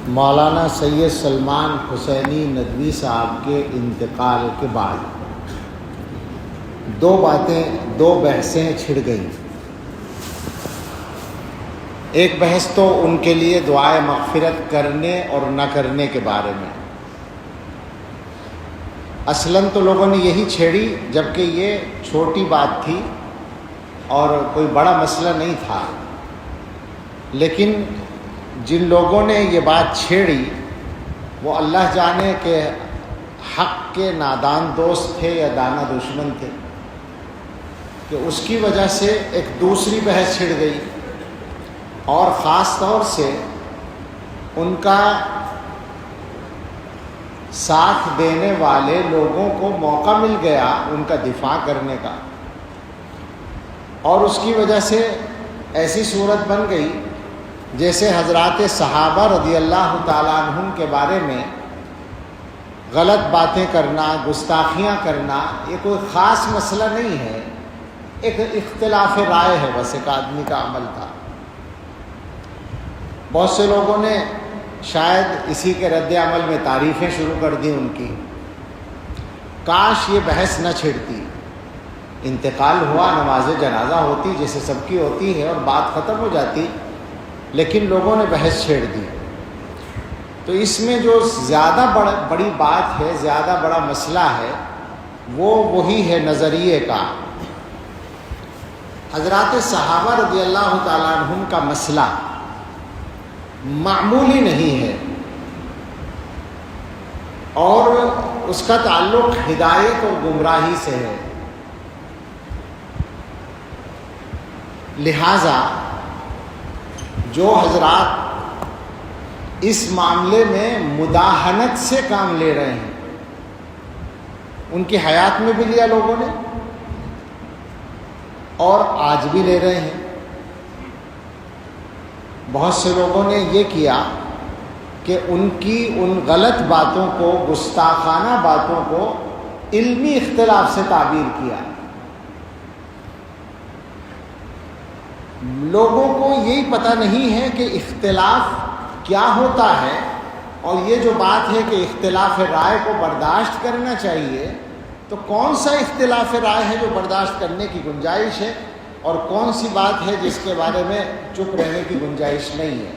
مولانا سید سلمان حسینی ندوی صاحب کے انتقال کے بعد دو بحثیں چھڑ گئیں۔ ایک بحث تو ان کے لیے دعائے مغفرت کرنے اور نہ کرنے کے بارے میں۔ اصلاً تو لوگوں نے یہی چھیڑی جبکہ یہ چھوٹی بات تھی اور کوئی بڑا مسئلہ نہیں تھا، لیکن جن لوگوں نے یہ بات چھیڑی وہ اللہ جانے کہ حق کے نادان دوست تھے یا دانا دشمن تھے، کہ اس کی وجہ سے ایک دوسری بحث چھڑ گئی، اور خاص طور سے ان کا ساتھ دینے والے لوگوں کو موقع مل گیا ان کا دفاع کرنے کا، اور اس کی وجہ سے ایسی صورت بن گئی جیسے حضرات صحابہ رضی اللہ تعالیٰ عنہم کے بارے میں غلط باتیں کرنا، گستاخیاں کرنا، یہ کوئی خاص مسئلہ نہیں ہے، ایک اختلاف رائے ہے، بس ایک آدمی کا عمل تھا۔ بہت سے لوگوں نے شاید اسی کے رد عمل میں تعریفیں شروع کر دی ان کی، کاش یہ بحث نہ چھڑتی، انتقال ہوا، نماز جنازہ ہوتی جیسے سب کی ہوتی ہے اور بات ختم ہو جاتی، لیکن لوگوں نے بحث چھیڑ دی۔ تو اس میں جو زیادہ بڑی بات ہے، زیادہ بڑا مسئلہ ہے، وہی ہے نظریے کا۔ حضرات صحابہ رضی اللہ تعالیٰ عنہم کا مسئلہ معمولی نہیں ہے، اور اس کا تعلق ہدایت اور گمراہی سے ہے، لہذا جو حضرات اس معاملے میں مداہنت سے کام لے رہے ہیں، ان کی حیات میں بھی لیا لوگوں نے اور آج بھی لے رہے ہیں۔ بہت سے لوگوں نے یہ کیا کہ ان کی ان غلط باتوں کو، گستاخانہ باتوں کو علمی اختلاف سے تعبیر کیا۔ لوگوں کو یہی پتہ نہیں ہے کہ اختلاف کیا ہوتا ہے، اور یہ جو بات ہے کہ اختلاف رائے کو برداشت کرنا چاہیے، تو کون سا اختلاف رائے ہے جو برداشت کرنے کی گنجائش ہے، اور کون سی بات ہے جس کے بارے میں چپ رہنے کی گنجائش نہیں ہے۔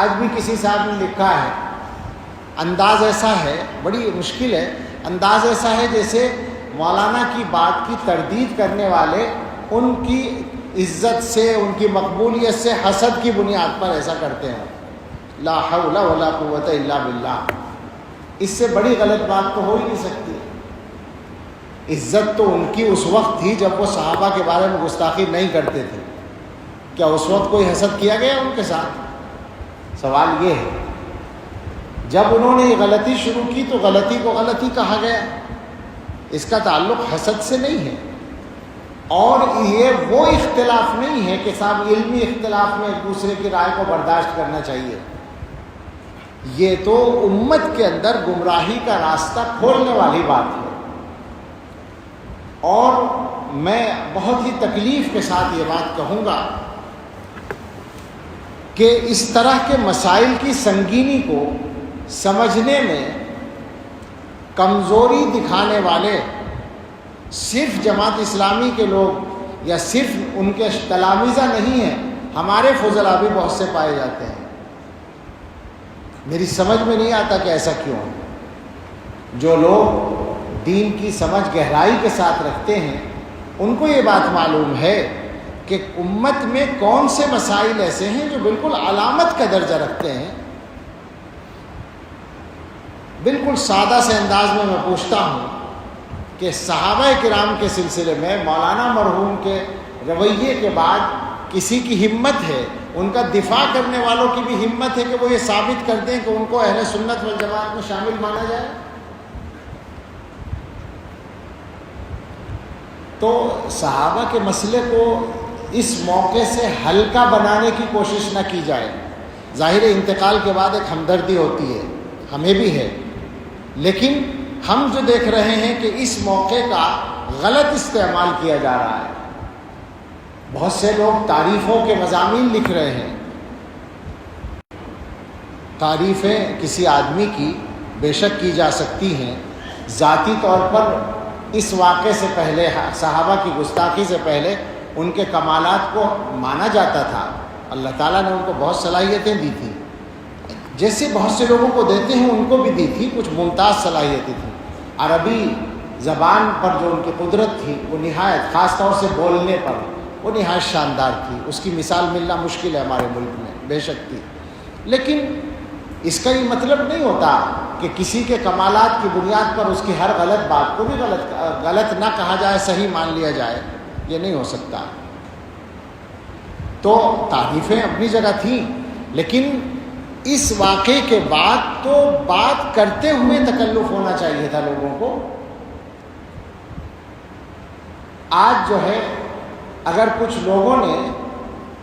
آج بھی کسی صاحب نے لکھا ہے، انداز ایسا ہے، بڑی مشکل ہے، انداز ایسا ہے جیسے مولانا کی بات کی تردید کرنے والے ان کی عزت سے، ان کی مقبولیت سے حسد کی بنیاد پر ایسا کرتے ہیں۔ لا حول ولا قوت الا باللہ، اس سے بڑی غلط بات تو ہو ہی نہیں سکتی۔ عزت تو ان کی اس وقت تھی جب وہ صحابہ کے بارے میں گستاخی نہیں کرتے تھے، کیا اس وقت کوئی حسد کیا گیا ان کے ساتھ؟ سوال یہ ہے، جب انہوں نے یہ غلطی شروع کی تو غلطی کو غلطی کہا گیا، اس کا تعلق حسد سے نہیں ہے، اور یہ وہ اختلاف نہیں ہے کہ صاحب علمی اختلاف میں ایک دوسرے کی رائے کو برداشت کرنا چاہیے، یہ تو امت کے اندر گمراہی کا راستہ کھولنے والی بات ہے۔ اور میں بہت ہی تکلیف کے ساتھ یہ بات کہوں گا کہ اس طرح کے مسائل کی سنگینی کو سمجھنے میں کمزوری دکھانے والے صرف جماعت اسلامی کے لوگ یا صرف ان کے تلامذہ نہیں ہیں، ہمارے فضلاء بھی بہت سے پائے جاتے ہیں۔ میری سمجھ میں نہیں آتا کہ ایسا کیوں ہے۔ جو لوگ دین کی سمجھ گہرائی کے ساتھ رکھتے ہیں، ان کو یہ بات معلوم ہے کہ امت میں کون سے مسائل ایسے ہیں جو بالکل علامت کا درجہ رکھتے ہیں۔ بالکل سادہ سے انداز میں پوچھتا ہوں کہ صحابہ کرام کے سلسلے میں مولانا مرحوم کے رویے کے بعد کسی کی ہمت ہے، ان کا دفاع کرنے والوں کی بھی ہمت ہے کہ وہ یہ ثابت کر دیں کہ ان کو اہل سنت والجماعت میں شامل مانا جائے؟ تو صحابہ کے مسئلے کو اس موقع سے ہلکا بنانے کی کوشش نہ کی جائے۔ ظاہر انتقال کے بعد ایک ہمدردی ہوتی ہے، ہمیں بھی ہے، لیکن ہم جو دیکھ رہے ہیں کہ اس موقع کا غلط استعمال کیا جا رہا ہے۔ بہت سے لوگ تعریفوں کے مضامین لکھ رہے ہیں، تعریفیں کسی آدمی کی بے شک کی جا سکتی ہیں، ذاتی طور پر اس واقعے سے پہلے، صحابہ کی گستاخی سے پہلے ان کے کمالات کو مانا جاتا تھا۔ اللہ تعالیٰ نے ان کو بہت صلاحیتیں دی تھیں، جیسے بہت سے لوگوں کو دیتے ہیں ان کو بھی دی تھی، کچھ ممتاز صلاحیتیں تھیں۔ عربی زبان پر جو ان کی قدرت تھی وہ نہایت، خاص طور سے بولنے پر وہ نہایت شاندار تھی۔ اس کی مثال ملنا مشکل ہے ہمارے ملک میں، بے شک تھی۔ لیکن اس کا یہ مطلب نہیں ہوتا کہ کسی کے کمالات کی بنیاد پر اس کی ہر غلط بات کو بھی غلط نہ کہا جائے، صحیح مان لیا جائے، یہ نہیں ہو سکتا۔ تو تعریفیں اپنی جگہ تھیں، لیکن اس واقعے کے بعد تو بات کرتے ہوئے تکلف ہونا چاہیے تھا لوگوں کو۔ آج جو ہے اگر کچھ لوگوں نے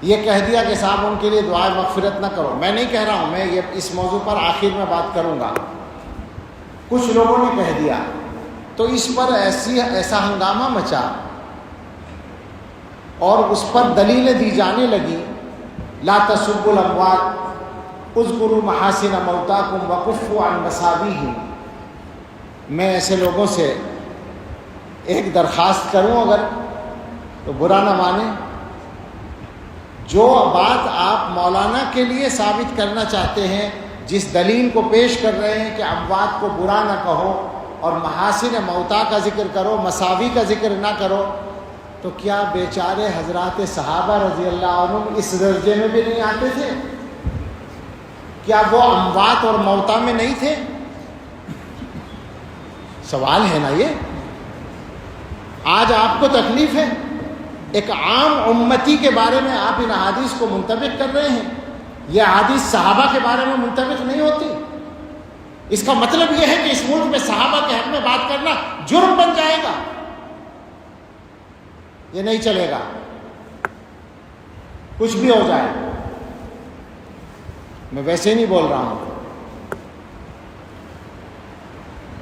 یہ کہہ دیا کہ صاحب ان کے لیے دعائے مغفرت نہ کرو، میں نہیں کہہ رہا ہوں، میں یہ اس موضوع پر آخر میں بات کروں گا، کچھ لوگوں نے کہہ دیا تو اس پر ایسا ہنگامہ مچا اور اس پر دلیلیں دی جانے لگی، لا تسبوا الاموات اذکروا محاسن موتاکم وکفوا عن مساویہم۔ میں ایسے لوگوں سے ایک درخواست کروں اگر تو برا نہ مانیں، جو بات آپ مولانا کے لیے ثابت کرنا چاہتے ہیں، جس دلیل کو پیش کر رہے ہیں کہ اموات کو برا نہ کہو اور محاسن موتا کا ذکر کرو، مساوی کا ذکر نہ کرو، تو کیا بیچارے حضرات صحابہ رضی اللہ عنہ اس درجے میں بھی نہیں آتے تھے؟ کیا وہ اموات اور موتا میں نہیں تھے؟ سوال ہے نا یہ۔ آج آپ کو تکلیف ہے، ایک عام امتی کے بارے میں آپ ان احادیث کو منطبق کر رہے ہیں، یہ احادیث صحابہ کے بارے میں منطبق نہیں ہوتی۔ اس کا مطلب یہ ہے کہ اس ملک میں صحابہ کے حق میں بات کرنا جرم بن جائے گا، یہ نہیں چلے گا، کچھ بھی ہو جائے۔ میں ویسے نہیں بول رہا ہوں،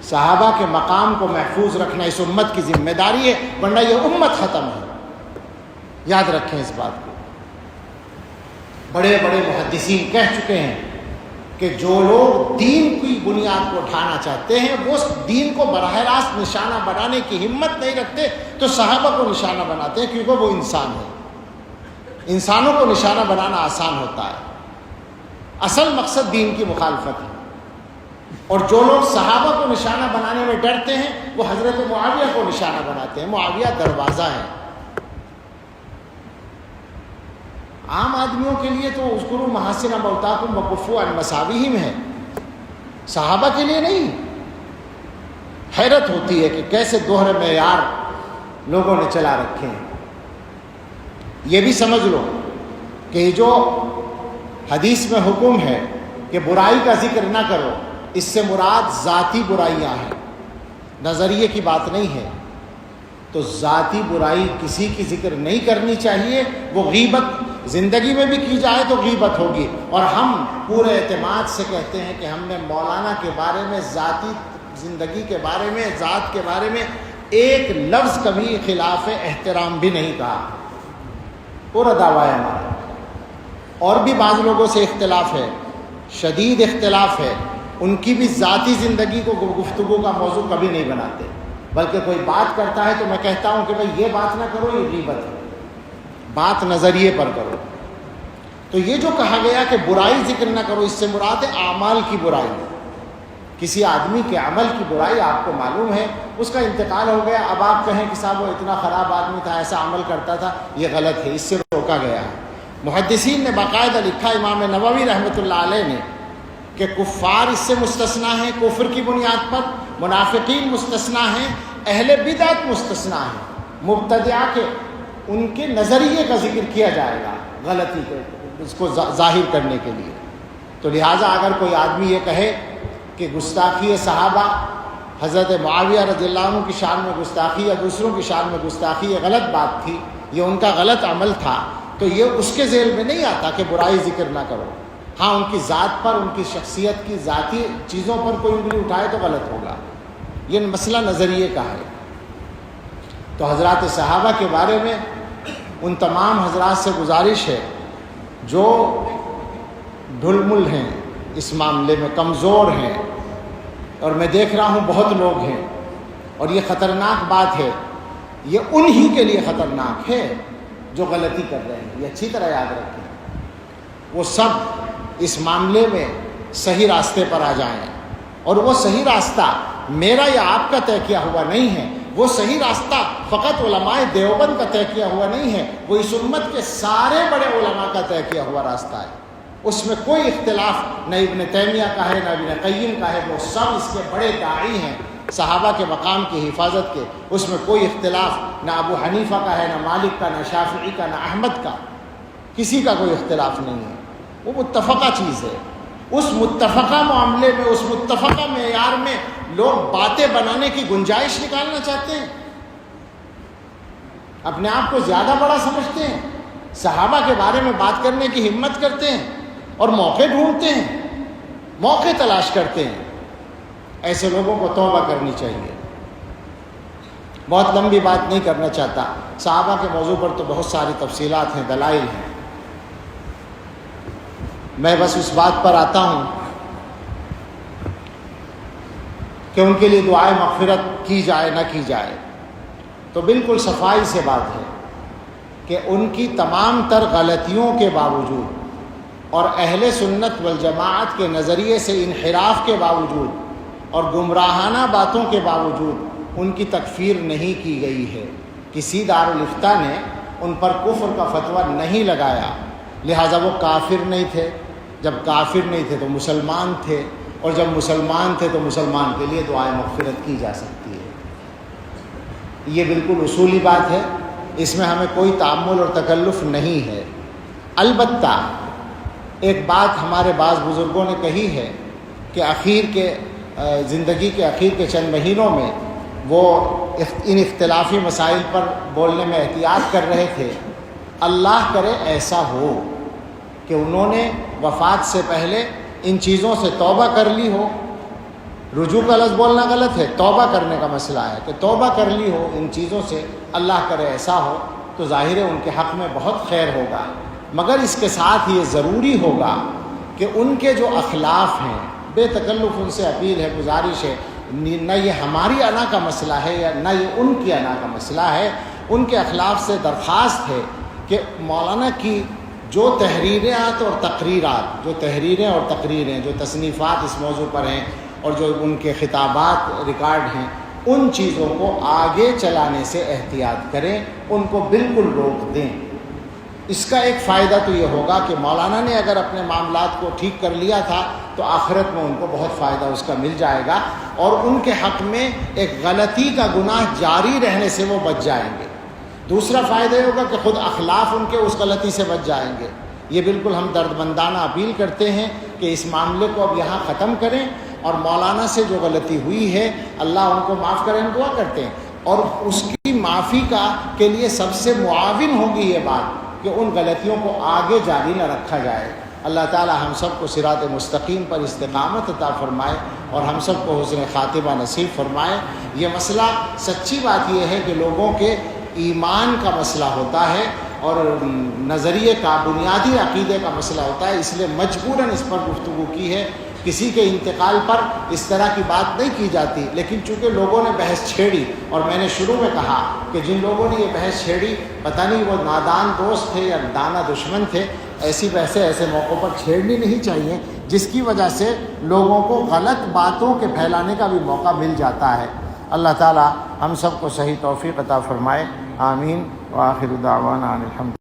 صحابہ کے مقام کو محفوظ رکھنا اس امت کی ذمہ داری ہے، ورنہ یہ امت ختم ہے۔ یاد رکھیں اس بات کو۔ بڑے بڑے محدثین کہہ چکے ہیں کہ جو لوگ دین کی بنیاد کو اٹھانا چاہتے ہیں وہ دین کو براہ راست نشانہ بنانے کی ہمت نہیں رکھتے، تو صحابہ کو نشانہ بناتے ہیں، کیونکہ وہ انسان ہیں۔ انسانوں کو نشانہ بنانا آسان ہوتا ہے، اصل مقصد دین کی مخالفت ہے۔ اور جو لوگ صحابہ کو نشانہ بنانے میں ڈرتے ہیں وہ حضرت معاویہ کو نشانہ بناتے ہیں۔ معاویہ دروازہ ہے۔ عام آدمیوں کے لیے تو اذکروا محاسن موتاکم وکفوا عن مساویہم ہے، صحابہ کے لیے نہیں۔ حیرت ہوتی ہے کہ کیسے دوہرے معیار لوگوں نے چلا رکھے ہیں۔ یہ بھی سمجھ لو کہ جو حدیث میں حکم ہے کہ برائی کا ذکر نہ کرو، اس سے مراد ذاتی برائیاں ہیں، نظریے کی بات نہیں ہے۔ تو ذاتی برائی کسی کی ذکر نہیں کرنی چاہیے، وہ غیبت زندگی میں بھی کی جائے تو غیبت ہوگی۔ اور ہم پورے اعتماد سے کہتے ہیں کہ ہم نے مولانا کے بارے میں، ذاتی زندگی کے بارے میں، ذات کے بارے میں ایک لفظ کبھی خلاف احترام بھی نہیں کہا، پورا دعویٰ ہے ہمارا۔ اور بھی بعض لوگوں سے اختلاف ہے، شدید اختلاف ہے، ان کی بھی ذاتی زندگی کو گفتگو کا موضوع کبھی نہیں بناتے، بلکہ کوئی بات کرتا ہے تو میں کہتا ہوں کہ بھائی یہ بات نہ کرو، یہ غیبت ہے، بات نظریے پر کرو۔ تو یہ جو کہا گیا کہ برائی ذکر نہ کرو، اس سے مراد ہے اعمال کی برائی۔ کسی آدمی کے عمل کی برائی آپ کو معلوم ہے، اس کا انتقال ہو گیا، اب آپ کہیں کہ صاحب وہ اتنا خراب آدمی تھا، ایسا عمل کرتا تھا، یہ غلط ہے، اس سے روکا گیا ہے۔ محدثین نے باقاعدہ لکھا، امام نووی رحمۃ اللہ علیہ نے، کہ کفار اس سے مستثنا ہیں کفر کی بنیاد پر، منافقین مستثنا ہیں، اہل بدعت مستثنا ہیں، مبتدعہ کے ان کے نظریے کا ذکر کیا جائے گا غلطی کو، اس کو ظاہر کرنے کے لیے۔ تو لہٰذا اگر کوئی آدمی یہ کہے کہ گستاخی صحابہ، حضرت معاویہ رضی اللہ عنہ کی شان میں گستاخی یا دوسروں کی شان میں گستاخی، یہ غلط بات تھی، یہ ان کا غلط عمل تھا، تو یہ اس کے ذیل میں نہیں آتا کہ برائی ذکر نہ کرو۔ ہاں ان کی ذات پر، ان کی شخصیت کی ذاتی چیزوں پر کوئی انگلی اٹھائے تو غلط ہوگا، یہ مسئلہ نظریے کا ہے۔ تو حضرات صحابہ کے بارے میں ان تمام حضرات سے گزارش ہے جو ڈھل مل ہیں، اس معاملے میں کمزور ہیں، اور میں دیکھ رہا ہوں بہت لوگ ہیں، اور یہ خطرناک بات ہے، یہ انہی کے لیے خطرناک ہے جو غلطی کر رہے ہیں، یہ اچھی طرح یاد رکھیں۔ وہ سب اس معاملے میں صحیح راستے پر آ جائیں، اور وہ صحیح راستہ میرا یا آپ کا طے کیا ہوا نہیں ہے، وہ صحیح راستہ فقط علماء دیوبند کا طے کیا ہوا نہیں ہے، وہ اس امت کے سارے بڑے علماء کا طے کیا ہوا راستہ ہے۔ اس میں کوئی اختلاف نہ ابن تیمیہ کا ہے نہ ابن قیم کا ہے، وہ سب اس کے بڑے داعی ہیں صحابہ کے مقام کی حفاظت کے۔ اس میں کوئی اختلاف نہ ابو حنیفہ کا ہے، نہ مالک کا، نہ شافعی کا، نہ احمد کا، کسی کا کوئی اختلاف نہیں ہے، وہ متفقہ چیز ہے۔ اس متفقہ معاملے میں، اس متفقہ معیار میں لوگ باتیں بنانے کی گنجائش نکالنا چاہتے ہیں، اپنے آپ کو زیادہ بڑا سمجھتے ہیں، صحابہ کے بارے میں بات کرنے کی ہمت کرتے ہیں، اور موقع ڈھونڈتے ہیں، موقع تلاش کرتے ہیں۔ ایسے لوگوں کو توبہ کرنی چاہیے۔ بہت لمبی بات نہیں کرنا چاہتا، صحابہ کے موضوع پر تو بہت ساری تفصیلات ہیں، دلائل ہیں، میں بس اس بات پر آتا ہوں کہ ان کے لیے دعائے مغفرت کی جائے نہ کی جائے، تو بالکل صفائی سے بات ہے کہ ان کی تمام تر غلطیوں کے باوجود اور اہل سنت والجماعت کے نظریے سے انحراف کے باوجود اور گمراہانہ باتوں کے باوجود ان کی تکفیر نہیں کی گئی ہے۔ کسی دارالافتاء نے ان پر کفر کا فتویٰ نہیں لگایا، لہٰذا وہ کافر نہیں تھے۔ جب کافر نہیں تھے تو مسلمان تھے، اور جب مسلمان تھے تو مسلمان کے لیے دعائے مغفرت کی جا سکتی ہے۔ یہ بالکل اصولی بات ہے، اس میں ہمیں کوئی تعمل اور تکلف نہیں ہے۔ البتہ ایک بات ہمارے بعض بزرگوں نے کہی ہے کہ زندگی کے اخیر کے چند مہینوں میں وہ ان اختلافی مسائل پر بولنے میں احتیاط کر رہے تھے۔ اللہ کرے ایسا ہو کہ انہوں نے وفات سے پہلے ان چیزوں سے توبہ کر لی ہو۔ رجوع کا لفظ بولنا غلط ہے، توبہ کرنے کا مسئلہ ہے کہ توبہ کر لی ہو ان چیزوں سے، اللہ کرے ایسا ہو، تو ظاہر ہے ان کے حق میں بہت خیر ہوگا۔ مگر اس کے ساتھ یہ ضروری ہوگا کہ ان کے جو اخلاف ہیں، بے تکلف ان سے اپیل ہے، گزارش ہے، نہ یہ ہماری انا کا مسئلہ ہے یا نہ یہ ان کی انا کا مسئلہ ہے، ان کے اخلاف سے درخواست ہے کہ مولانا کی جو تحریرات اور تقریرات، جو تحریریں اور تقریریں، جو تصنیفات اس موضوع پر ہیں اور جو ان کے خطابات ریکارڈ ہیں، ان چیزوں کو آگے چلانے سے احتیاط کریں، ان کو بالکل روک دیں۔ اس کا ایک فائدہ تو یہ ہوگا کہ مولانا نے اگر اپنے معاملات کو ٹھیک کر لیا تھا تو آخرت میں ان کو بہت فائدہ اس کا مل جائے گا، اور ان کے حق میں ایک غلطی کا گناہ جاری رہنے سے وہ بچ جائیں گے۔ دوسرا فائدہ یہ ہوگا کہ خود اخلاف ان کے اس غلطی سے بچ جائیں گے۔ یہ بالکل ہم دردمندانہ اپیل کرتے ہیں کہ اس معاملے کو اب یہاں ختم کریں، اور مولانا سے جو غلطی ہوئی ہے اللہ ان کو معاف کریں، دعا کرتے ہیں، اور اس کی معافی کے لیے سب سے معاون ہوگی یہ بات کہ ان غلطیوں کو آگے جاری نہ رکھا جائے۔ اللہ تعالی ہم سب کو صراط مستقیم پر استقامت عطا فرمائے، اور ہم سب کو حسن خاتمہ نصیب فرمائے۔ یہ مسئلہ سچی بات یہ ہے کہ لوگوں کے ایمان کا مسئلہ ہوتا ہے اور نظریے کا، بنیادی عقیدے کا مسئلہ ہوتا ہے، اس لیے مجبوراً اس پر گفتگو کی ہے۔ کسی کے انتقال پر اس طرح کی بات نہیں کی جاتی، لیکن چونکہ لوگوں نے بحث چھیڑی، اور میں نے شروع میں کہا کہ جن لوگوں نے یہ بحث چھیڑی پتہ نہیں وہ نادان دوست تھے یا دانا دشمن تھے، ایسی بحثیں ایسے موقعوں پر چھیڑنی نہیں چاہیے، جس کی وجہ سے لوگوں کو غلط باتوں کے پھیلانے کا بھی موقع مل جاتا ہے۔ اللہ تعالی ہم سب کو صحیح توفیق عطا فرمائے، آمین، وآخر دعوانا ان الحمد